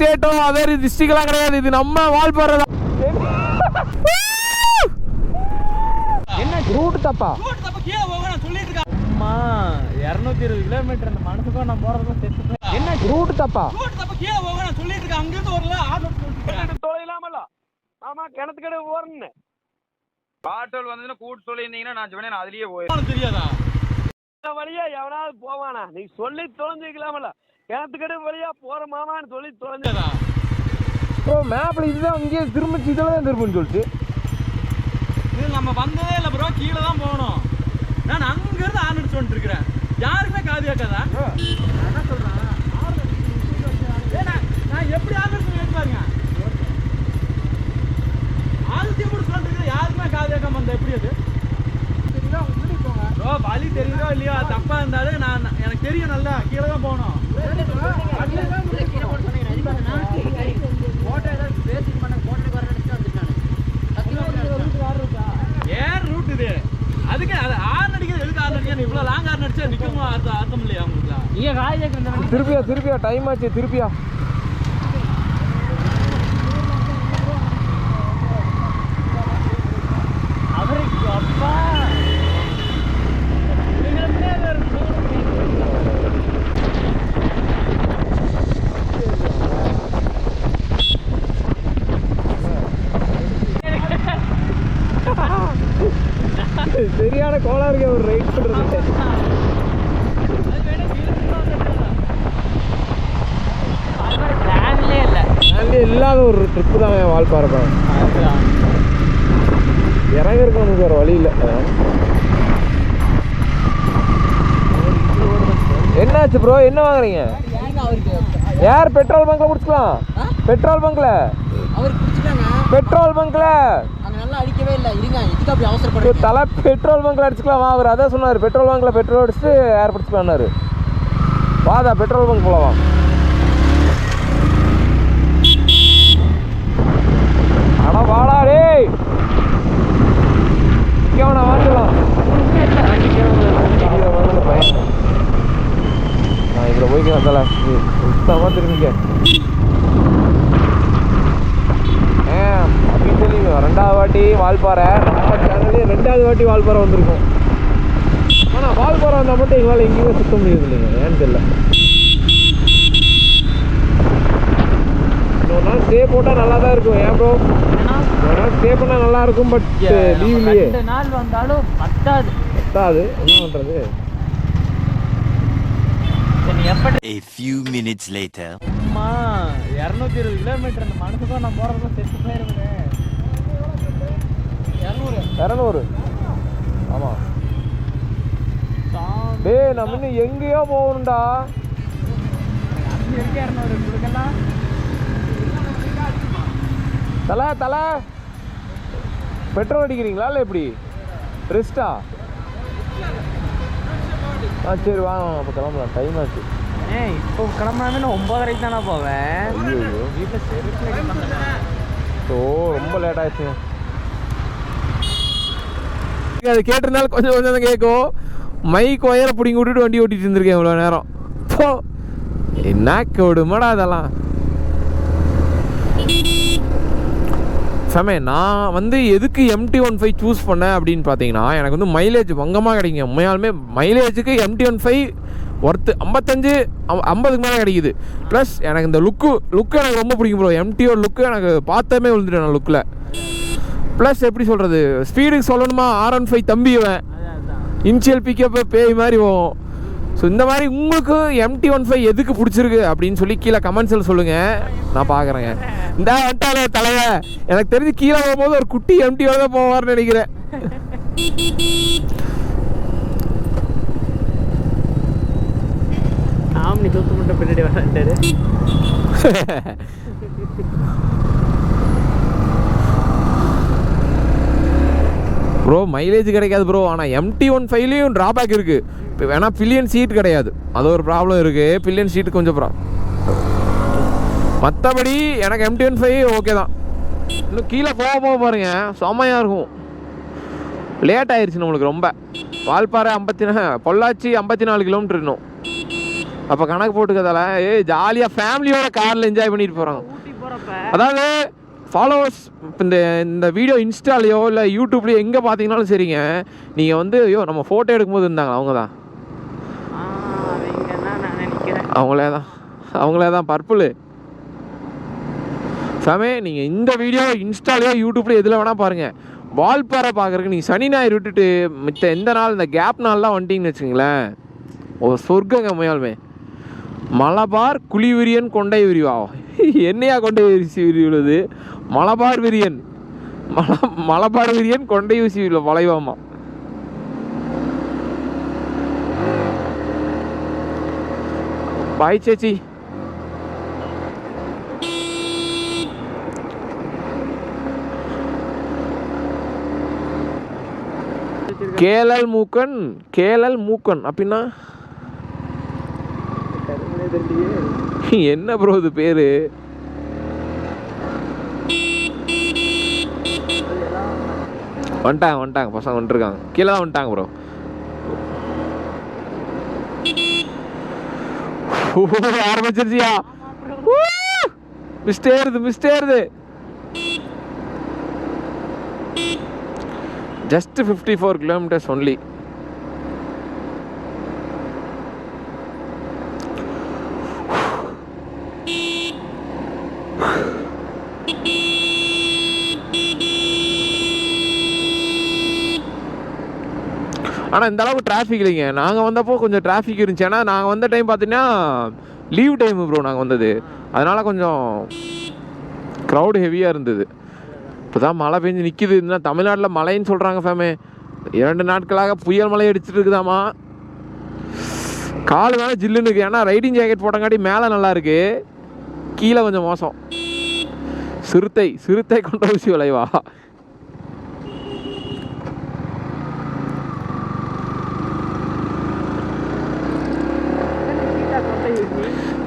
ஸ்டேட்டோ other டிஸ்ட்ரிக்ட்லாம் கிடையாது, இது நம்ம வால்பாறை தான். என்ன ரூட் தப்பா? கீழே போக நான் சொல்லிட்டு இருக்கேன். அம்மா 220 கிலோமீட்டர் அந்த மனசுக்கும் நான் போறதுக்கும் செத்து. என்ன ரூட் தப்பா? கீழே போக நான் சொல்லிட்டு இருக்கேன். அங்கிருந்து வரல ஆட்டோ தொலைலாமல. ஆமா கிணத்துக்கடை போறேன்னு பாட்டல் வந்ததுன்னா கூட்டு சொல்லியிருந்தீங்கன்னா நான் சொன்னேன் அதுலயே போயிருக்கேன். தெரியாதா வழியா எவனாவது போவானா? நீ சொல்லி தொலைஞ்சிக்கலாமல. கிணத்துக்கடை வழியா போற மாமான்னு சொல்லி தொலைஞ்சதா? ப்ரோ மேப்ல இதுதான் இங்கே திரும்ப இதில் தான் திரும்புன்னு சொல்லிட்டு இது நம்ம வந்ததே இல்லை ப்ரோ. கீழே தான் போகணும். நான் அங்கிருந்து ஆன் அடிச்சு வந்துட்டு இருக்கிறேன். யாருக்குமே காது கேட்காதா? என்ன சொல்றேன்? நான் எப்படி ஆன் அடிச்சு கேட்டு பாருங்க. ஆளுத்தையும் கூட சொல்லிட்டு யாருக்குமே காது கேட்காம வந்தேன். எப்படி அது ப்ரோ? வழி தெரியுதோ இல்லையோ, தப்பா இருந்தாலும் நான் எனக்கு தெரியும் நல்லா. கீழே தான் போகணும். ஏன் ரூட் இது? அதுக்கு அது ஆர்ன் அடிக்கிறது எதுக்கு? ஆர்ன் அடிக்க இவ்வளோ லாங் ஆர்ன் அடிச்சா நிற்கும் அர்த்தம் இல்லையா உங்களுக்குலாம்? நீங்க காய் கேட்கறது திருப்பியா டைம் ஆச்சு. திருப்பியா அவருக்கு அப்பா சரியான கோலா இருக்கு ஒரு ரைட் பண்றது. இல்லாத ஒரு ட்ரிப்பு தான் வால்பாறை தான். இறங்க இருக்கணும் வேறு வழி இல்லை. என்னாச்சு ப்ரோ? என்ன வாங்குறீங்க? யார் பெட்ரோல் பங்க்ல குடிச்சுக்கலாம்? பெட்ரோல் பங்க்ல பெட்ரோல் பங்க்ல அடிக்கவே இல்லை. இருங்க, இதுக்கு அப்படி அவசரப்பட்டு தலை பெட்ரோல் பங்க்ல அடிச்சுக்கலாம். அவர் அதான் சொன்னார், பெட்ரோல் பங்க்ல பெட்ரோல் அடிச்சுட்டு ஏர் பிடிச்சிக்கலான்னாரு. வாதா பெட்ரோல் பங்க் போகலாம். ஆனால் வாடா டேய், கேவனா வாங்கலாம். நான் இதில் போய்க்கிறேன் தலை சுத்தமாக திரும்பிக்க. அபிஷியலி 2வது வாட்டி வால்பாறை நம்ம சேனல்லே 2வது வாட்டி வால்பாறை வந்திருக்கோம். ஆனால் வால்பாறை வந்தால் மட்டும் எங்களால் எங்கேயுமே சுத்த முடியாது இல்லைங்க, ஏன்னு தெரியல. இன்னொரு நாள் ஸ்டே போட்டால் நல்லா தான் இருக்கும். ஏன் ப்ரோ? ஒரு நாள் ஸ்டே பண்ணால் நல்லா இருக்கும். பட் லீவ்லேயே 2 நாள் வந்தாலும் பத்தாது. என்ன பண்ணுறது? A few minutes later. அம்மா 220 கிலோமீட்டர் அந்த மனசுக்கும் நான் போறதுக்கும் செத்து போயிருக்கேன். 200 ஆமாம். டேய் நம்ம இன்னும் எங்கேயோ போகணும்டா. எங்கே 200 கொடுக்கலாம்? தலை பெட்ரோல் அடிக்கிறீங்களா இல்லை எப்படி? ரெஸ்ட்டா? சரி வாங்க அப்போ கிளம்பலாம். டைம் ஆச்சு. இப்போ கிளம்புனாமே நான் 9:30 தானே போவேன். ஐயோ வீட்டில் செருப்பில் ஸோ ரொம்ப லேட் ஆயிடுச்சுங்க. அது கேட்டிருந்தாலும் கொஞ்சம் தான் கேட்கும். மைக் ஒயரை பிடிங்கி விட்டுட்டு வண்டி ஓட்டிகிட்டு இருந்திருக்கேன் இவ்வளோ நேரம். இப்போ என்ன விடுமாடா அதெல்லாம். சமே நான் வந்து எதுக்கு MT-15 சூஸ் பண்ணேன் அப்படின்னு பார்த்தீங்கன்னா, எனக்கு வந்து மைலேஜ் பங்கமாக கிடைக்குங்க. உண்மையாலுமே மைலேஜுக்கு MT-15 ஒர்த்து 55-50க்கு மேலே கிடைக்குது. ப்ளஸ் எனக்கு இந்த லுக்கு எனக்கு ரொம்ப பிடிக்கும் ப்ரோ. MT-ஓட லுக்கு எனக்கு பார்த்தமே விழுந்துட்டேன் நான் லுக்கில். ப்ளஸ் எப்படி சொல்கிறது, ஸ்பீடுக்கு சொல்லணுமா, R15 தம்பிவேன். இனிஷியல் பிக்கப்பு பேய் மாதிரி போகும். ஸோ இந்த மாதிரி உங்களுக்கு MT-15 எதுக்கு பிடிச்சிருக்கு அப்படின்னு சொல்லி கீழே கமெண்ட்ஸில் சொல்லுங்கள், நான் பார்க்குறேங்க. இந்த வட்டாலே தலைவை எனக்கு தெரிஞ்சு கீழே போகும்போது ஒரு குட்டி MT-ஓட தான் போவார்னு நினைக்கிறேன். ஆம்னி தூத்து மட்டும் பின்னாடி வரான்ட்டாரு. ப்ரோ மைலேஜ் கிடைக்காது ப்ரோ. ஆனால் MT-15லையும் ட்ராபேக் இருக்குது. இப்போ வேணால் பில்லியன் சீட் கிடையாது, அது ஒரு ப்ராப்ளம் இருக்குது. பில்லியன் சீட்டு கொஞ்சம் மற்றபடி எனக்கு MT-15 ஓகே தான். இன்னும் கீழே போக பாருங்க செம்மையாக இருக்கும். லேட் ஆயிடுச்சு நம்மளுக்கு ரொம்ப. வால்பாறை பொள்ளாச்சி 54 கிலோமீட்டர் இன்னும். அப்போ கணக்கு போட்டுக்கதால ஜாலியாக ஃபேமிலியோட காரில் என்ஜாய் பண்ணிட்டு போகிறாங்க. ஊட்டி போகிறப்ப அதாவது ஃபாலோவர்ஸ் இந்த வீடியோ இன்ஸ்டாலேயோ இல்லை யூடியூப்லேயோ எங்கே பார்த்தீங்கன்னாலும் சரிங்க, நீங்கள் வந்து ஐயோ நம்ம ஃபோட்டோ எடுக்கும்போது இருந்தாங்க அவங்க தான், நான் நினைக்கிறேன் அவங்களே தான் பர்பிள் சாமே. நீங்கள் இந்த வீடியோ இன்ஸ்டாலேயோ யூடியூப்லேயோ எதில் வேணால் பாருங்கள், வால்பாறை பார்க்குறதுக்கு நீங்கள் சனி ஞாயிறு விட்டுட்டு மித்த எந்த நாள் இந்த கேப் நாள்லாம் வந்துட்டிங்கன்னு வச்சுங்களேன், ஒரு சொர்க்கங்க உண்மையாலுமே. மலபார் குழிவிரியன் கொண்டை விரிவா, என்னையா கொண்டை விரிவுள்ளது, மலபார் விரியன் மலபார் விரியன் கொண்டை ஊசி வளைவாமா. பாய் சேச்சி. கேளல் மூக்கன் அப்படின்னா என்ன ப்ரோ இது பேரு? வந்துட்டாங்க பசங்க வந்துருக்காங்க, கீழே தான் வந்துட்டாங்க ப்ரோ. ஆரம்பிச்சிருச்சியா? மிஸ்டே ஏறுது. Just 54 kilometers only. ஆனால் இந்த அளவுக்கு டிராஃபிக் இல்லைங்க. நாங்கள் வந்தப்போ கொஞ்சம் டிராஃபிக் இருந்துச்சு. ஏன்னா நாங்கள் வந்த டைம் பார்த்தீங்கன்னா லீவ் டைம் ப்ரோ நாங்கள் வந்தது, அதனால் கொஞ்சம் க்ரௌடு ஹெவியாக இருந்தது. இப்போ தான் மழை பெஞ்சு நிற்கிது. இன்னும் தமிழ்நாட்டில் மழைன்னு சொல்கிறாங்க ஃபேமே, 2 நாட்களாக புயல் மழை அடிச்சுட்டு இருக்குதாமா. கால் வேணால் ஜில்லுன்னு இருக்குது, ஏன்னா ரைடிங் ஜாக்கெட் போட்டங்காட்டி மேலே நல்லா இருக்கு, கீழே கொஞ்சம் மோசம். சிறுத்தை கொண்ட ஊசி வளைவா.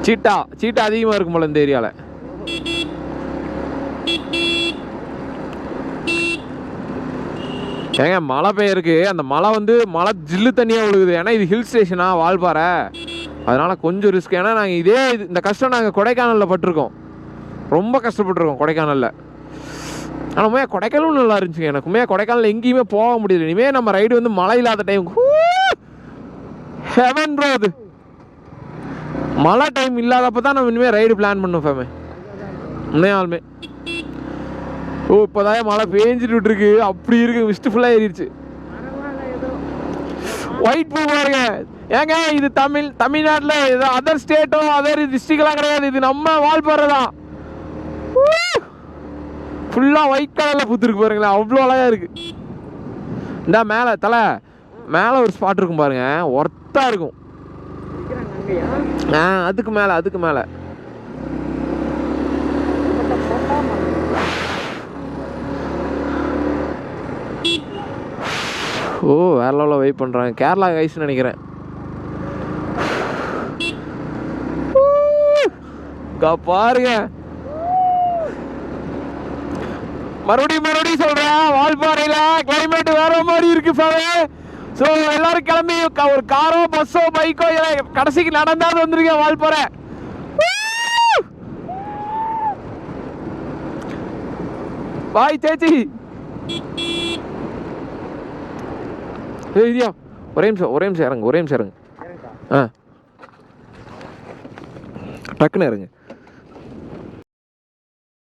சீட்டா அதிகமாக இருக்கும் போல இந்த ஏரியாவில். ஏங்க மழை பெய்யிருக்கு, அந்த மழை ஜில்லு தண்ணியாக விழுகுது. ஏன்னா இது ஹில் ஸ்டேஷனா வால்பாறை, அதனால் கொஞ்சம் ரிஸ்க். ஏன்னா நாங்கள் இந்த கஷ்டம் நாங்கள் கொடைக்கானலில் பட்டிருக்கோம், ரொம்ப கஷ்டப்பட்டுருக்கோம் கொடைக்கானலில். ஆனால் உண்மையாக கொடைக்கானலும் நல்லா இருந்துச்சுங்க. எனக்கு உண்மையாக கொடைக்கானல் எங்கேயுமே போக முடியல. இனிமேல் நம்ம ரைடு வந்து மழை இல்லாத டைம் ஹெவன் ப்ரோ. அது மழை டைம் இல்லாதப்போ தான் நம்ம இனிமேல் ரைடு பிளான் பண்ணுவோம் ஃபேமே உண்மையாலுமே. இப்போதான் மழை பேஞ்சிட்டு இருக்கு, அப்படி இருக்கு, மிஸ்ட் ஃபுல்லாக ஏறிடுச்சு. ஒயிட் பூ பாருங்க. ஏங்க இது தமிழ்நாட்டில் ஏதோ அதர் ஸ்டேட்டோ அதர் டிஸ்ட்ரிக்ட்லாம் கிடையாது, இது நம்ம வால்பாறை தான். ஃபுல்லாக ஒயிட் கலரில் பூத்துருக்கு பாருங்களேன், அவ்வளோ அழகாக இருக்கு. இந்த மேலே ஒரு ஸ்பாட் இருக்கும் பாருங்க, ஒர்த்தாக இருக்கும். அதுக்கு மேலே வேற லெவலில் வெயிட் பண்ணுறாங்க. கேரளா கைஸ்ன்னு நினைக்கிறேன். பாருங்க, மறுபடியும் சொல்றேன், வால்பாறையில கிளைமேட் வேற மாதிரி இருக்கு பாரு. ஸோ எல்லாரும் கிளம்பி ஒரு காரோ பஸ்ஸோ பைக்கோ கடைசிக்கு நடந்தாது வந்துருக்கேன் வால்பாறை. பாய் சேச்சி. ஐயா ஒரே நிமிஷம் இறங்க. டக்குன்னு இறங்க.